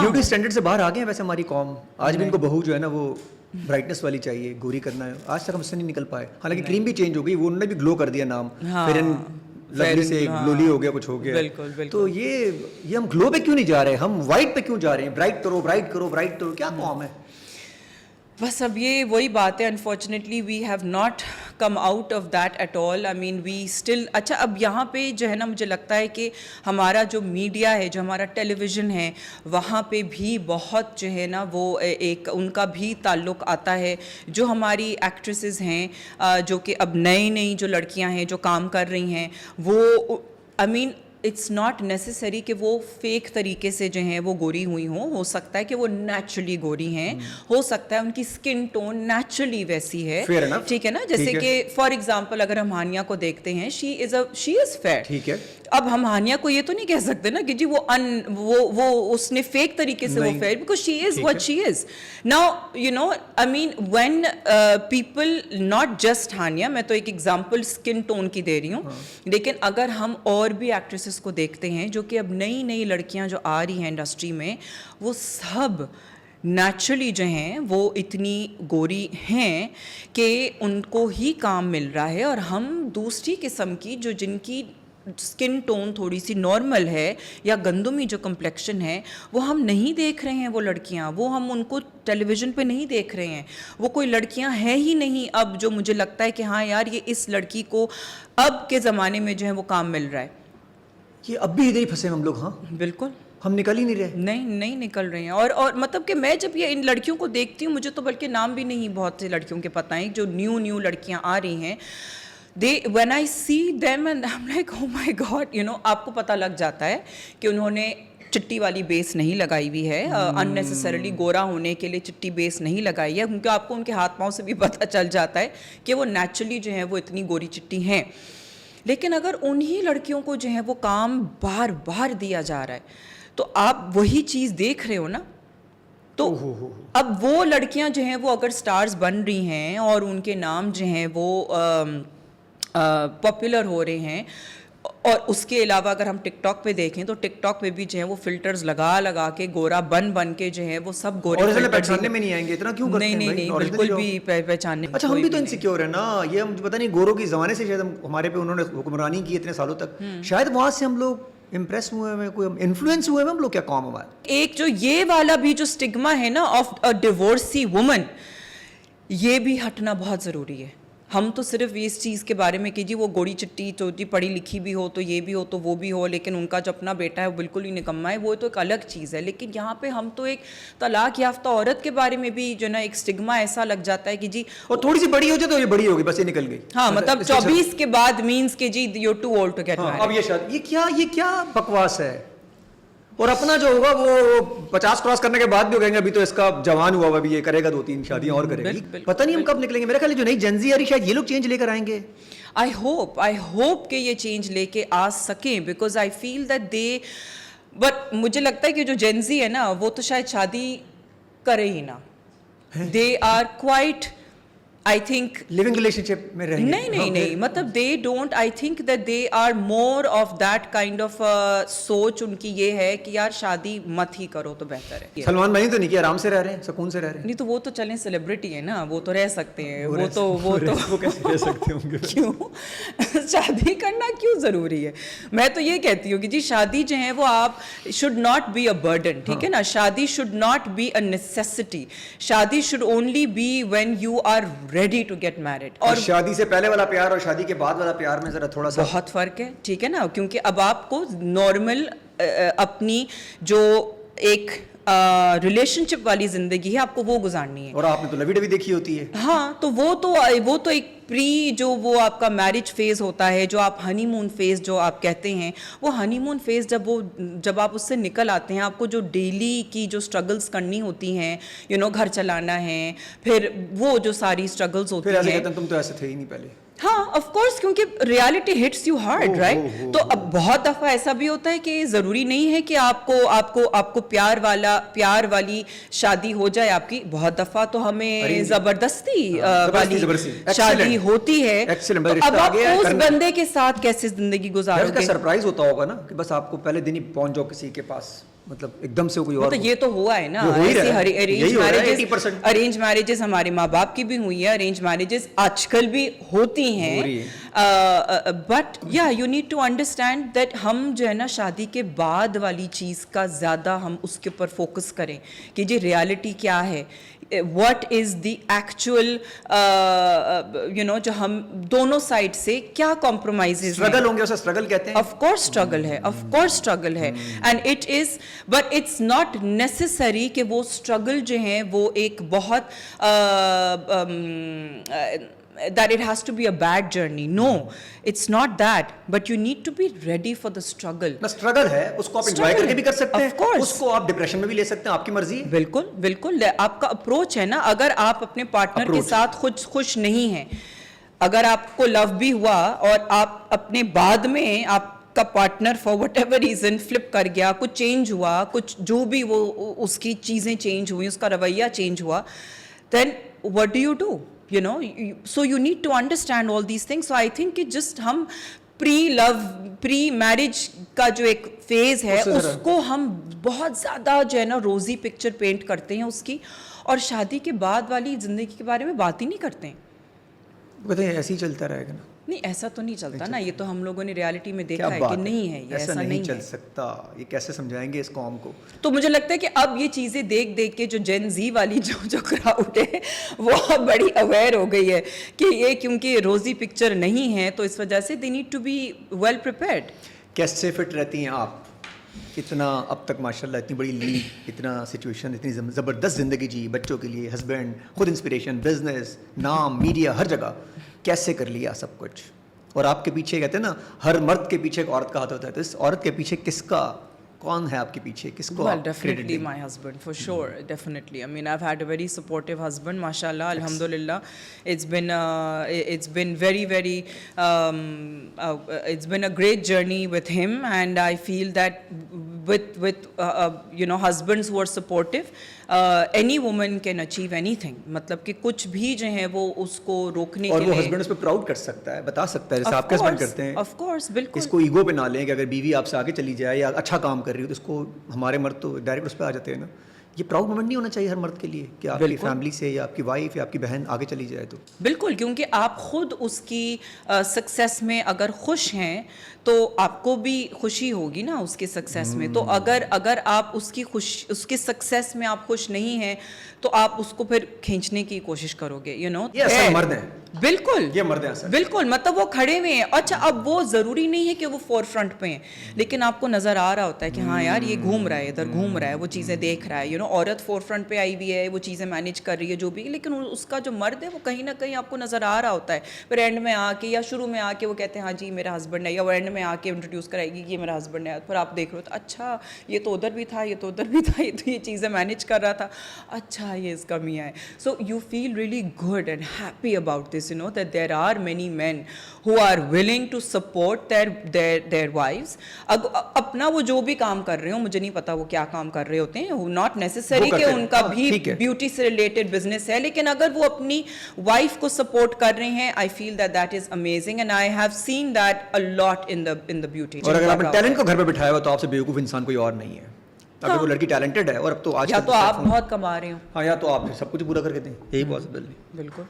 Beauty standard से बाहर आ गए हैं वैसे हमारी कौम. आज भी इनको बहू जो है ना वो ब्राइटनेस वाली चाहिए, गोरी करना है. आज तक हमसे नहीं निकल पाए. हालांकि क्रीम भी चेंज हो गई, वो उन्होंने भी ग्लो कर दिया नाम, फेयर एंड लवली से ग्लोली हो गया, कुछ हो गया. बिल्कुल. तो ये हम ग्लो पे क्यों नहीं जा रहे, हम वाइट पे क्यों जा रहे हैं? ब्राइट करो ब्राइट करो ब्राइट करो, क्या कौम है? बस अब ये वही बात है, unfortunately we have not come out of that at all. I mean we still, अच्छा अब यहाँ पे जो है ना मुझे लगता है कि हमारा जो मीडिया है, जो हमारा टेलीविज़न है, वहाँ पे भी बहुत जो है ना वो एक उनका भी ताल्लुक़ आता है. जो हमारी एक्ट्रेसेस हैं जो कि अब नई जो लड़कियाँ हैं जो काम कर रही हैं, वो I mean it's not necessary कि वो फेक तरीके से जो हैं वो गोरी हुई हों. हो सकता है कि वो नेचुरली गोरी हैं, हो सकता है उनकी स्किन टोन नेचुरली वैसी है, ठीक है ना. जैसे कि फॉर एग्जांपल अगर हम हानिया को देखते हैं, शी इज़ फेयर, ठीक है. अब हम हानिया को ये तो नहीं कह सकते ना कि जी वो उसने फेक तरीके से वो fair, because she is what she is. Now you know I mean when people, not just Hania, मैं तो एक एग्जांपल स्किन टोन की दे रही हूँ, लेकिन अगर हम और भी एक्ट्रेसेस को देखते हैं जो कि अब नई लड़कियां जो आ रही हैं इंडस्ट्री में, वो सब नेचुरली जो हैं वो इतनी गोरी हैं कि उनको ही काम मिल रहा है, और हम दूसरी किस्म की जो जिनकी स्किन टोन थोड़ी सी नॉर्मल है या गंदुमी जो कम्प्लेक्शन है, वो हम नहीं देख रहे हैं. वो लड़कियां, वो हम उनको टेलीविज़न पे नहीं देख रहे हैं. वो कोई लड़कियां हैं ही नहीं अब जो मुझे लगता है कि हाँ यार ये इस लड़की को अब के ज़माने में जो है वो काम मिल रहा है. ये अब भी इधर ही फंसे हम लोग. हाँ बिल्कुल, हम निकल ही नहीं रहे. नहीं निकल रहे हैं. और मतलब कि मैं जब ये इन लड़कियों को देखती हूँ, मुझे तो बल्कि नाम भी नहीं बहुत सी लड़कियों के पता है जो न्यू लड़कियाँ आ रही हैं. when I see them and I'm like oh my god, you know, आपको पता लग जाता है कि उन्होंने चिट्टी वाली बेस नहीं लगाई हुई है, अननेसेसरली गोरा होने के लिए चिट्टी बेस नहीं लगाई है, क्योंकि आपको उनके हाथ पाँव से भी पता चल जाता है कि वो नेचुरली जो है वो इतनी गोरी चिट्टी हैं. लेकिन अगर उन्हीं लड़कियों को जो है वो काम बार दिया जा रहा है, तो आप वही चीज़ देख रहे हो ना. तो अब वो लड़कियां जो हैं वो अगर स्टार्स बन रही हैं और उनके नाम जो हैं वो पॉपुलर हो रहे हैं, और उसके अलावा अगर हम टिकटॉक पे देखें तो टिकटॉक पे भी जो है वो फिल्टर्स लगा के गोरा बन के जो है वो सब गोरे पहचानने में नहीं आएंगे. इतना क्यों करते हैं? नहीं बिल्कुल भी पहचानने. अच्छा हम भी तो इनसिक्योर है ना. ये हम पता नहीं गोरों की ज़माने से शायद हमारे पे उन्होंने हुक्मरानी की इतने सालों तक, शायद वहाँ से हम लोग इम्प्रेस हुए हैं, कोई इन्फ्लुएंस हुए हैं हम लोग. क्या कौम हमारा एक जो ये वाला भी जो स्टिग्मा है ना ऑफ अ डिवोर्सी वुमन, ये भी हटना बहुत ज़रूरी है. हम तो सिर्फ इस चीज़ के बारे में कि जी वो गोरी चिट्टी चोटी पढ़ी लिखी भी हो तो ये भी हो तो वो भी हो, लेकिन उनका जो अपना बेटा है वो बिल्कुल ही निकम्मा है, वो तो एक अलग चीज़ है. लेकिन यहाँ पे हम तो एक तलाक याफ्ता औरत के बारे में भी जो ना एक स्टिग्मा ऐसा लग जाता है कि जी और थोड़ी सी बड़ी हो जाए तो ये बड़ी होगी, बस ये निकल गई. हाँ मतलब 24 के बाद मीन्स के जी you're too old to get married. अब ये क्या बकवास है. और अपना जो होगा वो 50 क्रॉस करने के बाद भी कहेंगे अभी तो इसका जवान हुआ अभी ये करेगा 2-3 शादियां और करेगा. पता नहीं हम कब निकलेंगे. मेरा ख्याल है जो नई जेनजी आ रही शायद ये लोग चेंज लेकर आएंगे. आई होप कि ये चेंज लेके आ सकें, because I feel that they, but मुझे लगता है कि जो जेनजी है ना वो तो शायद शादी करे ही ना. They are quite, I think living relationship में रहेंगे. नहीं मतलब they don't, I think that they are more of that kind of सोच उनकी ये है कि यार शादी मत ही करो तो बेहतर है. सलमान भाई तो नहीं कि आराम से रह रहे हैं, सुकून से रह रहे हैं. नहीं तो वो तो चलें सेलिब्रिटी है ना, वो तो रह सकते हैं. वो कैसे रह सकते होंगे? क्यों शादी करना क्यों ज़रूरी है? मैं तो ये कहती हूँ कि जी शादी जो है वो आप should not be a burden, ठीक है ना. शादी should not be a necessity. शादी should only be when you are ready to get married. और शादी से पहले वाला प्यार और शादी के बाद वाला प्यार में जरा थोड़ा सा बहुत फर्क है, ठीक है ना. क्योंकि अब आपको नॉर्मल अपनी जो एक रिलेशनशिप वाली जिंदगी है आपको वो गुजारनी है. और आपने तो लवी डवी देखी होती है. हाँ तो वो तो एक प्री जो वो आपका मैरिज फेज होता है, जो आप हनीमून फेज जो आप कहते हैं, वो हनीमून फेज जब आप उससे निकल आते हैं, आपको जो डेली की जो स्ट्रगल्स करनी होती हैं, यू नो घर चलाना है, फिर वो जो सारी स्ट्रगल्स होती हैं. तुम तो ऐसे थे ही नहीं पहले. हाँ ऑफ कोर्स, क्योंकि reality hits you hard, right. तो अब बहुत दफा ऐसा भी होता है कि जरूरी नहीं है कि आपको प्यार वाली शादी हो जाए आपकी. बहुत दफा तो हमें जबरदस्ती वाली शादी होती है. तो अब आप उस बंदे के साथ कैसे जिंदगी गुजारोगे? सरप्राइज होता होगा ना कि बस आपको पहले दिन ही पहुंच जाओ किसी के पास. मतलब एकदम से कोई और मतलब ये तो हुआ है ना, वो हो ही ऐसी रहा है। अरेंज यही हो रहा है, मैरिजेस 80%। अरेंज मैरिजेस हमारे माँ बाप की भी हुई है, अरेंज मैरिजेस आजकल भी होती हो रही हैं, बट या you need to understand that हम जो है ना शादी के बाद वाली चीज़ का ज़्यादा हम उसके ऊपर फोकस करें कि जी रियलिटी क्या है, what is the actual जो हम दोनों साइड से क्या कॉम्प्रोमाइजेज स्ट्रगल होंगे, उसे स्ट्रगल कहते हैं। ऑफ कोर्स स्ट्रगल है, ऑफ कोर्स स्ट्रगल है, and it is, but it's not necessary कि वो स्ट्रगल जो है वो एक बहुत that it has to be a bad journey. No, it's not that, but you need to be ready for the struggle. ना struggle है, उसको आप एंजॉय Struggle, करके भी कर सकते हैं, of course. उसको आप डिप्रेशन में भी ले सकते हैं, आपकी मर्जी है। बिल्कुल बिल्कुल, आपका अप्रोच है ना, अगर आप अपने पार्टनर के Approach. साथ खुश नहीं हैं, अगर आपको लव भी हुआ और आप अपने बाद में आपका partner for whatever reason flip कर गया, कुछ चेंज हुआ, कुछ जो भी वो उसकी चीज़ें चेंज हुई, उसका रवैया चेंज हुआ, then what do you do? So you need to understand all these things. So I think कि just हम प्री मैरिज का जो एक फेज है उसको हम बहुत ज़्यादा जो है ना रोजी पिक्चर पेंट करते हैं उसकी, और शादी के बाद वाली ज़िंदगी के बारे में बात ही नहीं करते हैं। कहते हैं ऐसे ही चलता रहेगा ना। नहीं, ऐसा तो नहीं चलता ना, ये तो हम लोगों ने रियलिटी में देखा है कि नहीं है, ये ऐसा नहीं चल है। सकता, ये कैसे समझाएंगे इस कौम को? तो मुझे लगता है कि अब ये चीज़ें देख देख के जो जेन जी वाली जो क्राउड है वो अब बड़ी अवेयर हो गई है कि ये क्योंकि रोजी पिक्चर नहीं है तो इस वजह से they need to be well prepared. कैसे फिट रहती हैं आप? इतना अब तक माशाल्लाह इतनी बड़ी लीड, इतना सिचुएशन, इतनी ज़बरदस्त ज़िंदगी जी, बच्चों के लिए, हस्बैंड, खुद इंस्पिरेशन, बिजनेस, नाम, मीडिया, हर जगह कैसे कर लिया सब कुछ? और आपके पीछे कहते हैं ना हर मर्द के पीछे एक औरत का हाथ होता है, तो इस औरत के पीछे किसका, कौन है आपके पीछे, किसको Well, आप credit definitely देंगे? my husband, for sure, definitely. I mean, I've had a very supportive husband, mashallah, alhamdulillah. It's been very, very, it's been a great journey with him, and I feel that with husbands who are supportive, any woman can achieve anything. मतलब कि कुछ भी जो है वो उसको रोकने और के वो लिए, हस्बैंड उस पर प्राउड कर सकता है, बता सकता है, जैसे Of आपके हस्बैंड course, करते हैं। of course, बिल्कुल। इसको ईगो पे ना लें कि अगर बीवी आपसे आगे चली जाए या अच्छा काम कर रही हो तो इसको, हमारे मर्द तो डायरेक्ट उस पर आ जाते हैं ना। ये प्राउड मोमेंट नहीं होना चाहिए हर मर्द के लिए कि आपकी बिल्कुल। फैमिली से या आपकी वाइफ या आपकी बहन आगे चली जाए तो। बिल्कुल, क्योंकि आप खुद उसकी सक्सेस में अगर खुश हैं तो आपको भी खुशी होगी ना उसके सक्सेस में। तो अगर आप उसके सक्सेस में आप खुश नहीं हैं तो आप उसको फिर खींचने की कोशिश करोगे, ये असल मर्द हैं। बिल्कुल, ये मर्द हैं असल। बिल्कुल, मतलब वो खड़े हुए हैं। अच्छा, अब वो ज़रूरी नहीं है कि वो फोर फ्रंट पे हैं, लेकिन आपको नज़र आ रहा होता है कि हाँ यार ये घूम रहा है, इधर घूम रहा है, वो चीज़ें देख रहा है, औरत फोर फ्रंट पे आई हुई है, वो चीज़ें मैनेज कर रही है जो भी, लेकिन उसका जो मर्द है वो कहीं ना कहीं आपको नज़र आ रहा होता है। फिर एंड में आके या शुरू में आके वो कहते हैं हाँ जी मेरा हस्बैंड है, या वो एंड में आके इंट्रोड्यूस कराएगी कि ये मेरा हस्बैंड है, फिर आप देख रहे हो तो अच्छा ये तो उधर भी था, ये तो उधर भी था, ये तो ये चीज़ें मैनेज कर रहा था, अच्छा ये इसका मियाँ है। So you feel really good and happy about this, that there are many men who are willing to support their wives. अपना वो जो भी काम कर रहे हो, मुझे नहीं पता वो क्या काम कर रहे होते हैं, not necessary कि उनका भी ब्यूटी से रिलेटेड बिजनेस है, लेकिन अगर वो अपनी वाइफ को सपोर्ट कर रहे हैं, I feel that is amazing and I have seen that a lot in the beauty. और अगर आपने टैलेंट को घर पे बिठाया हुआ तो आपसे बेवकूफ़ इंसान कोई और नहीं है। अगर वो लड़की टैलेंटेड है और अब तो आज या तो आप बहुत कमा रहे हो, हाँ, या तो आप सब कुछ पूरा करके दें, यही पॉसिबल नहीं। बिल्कुल।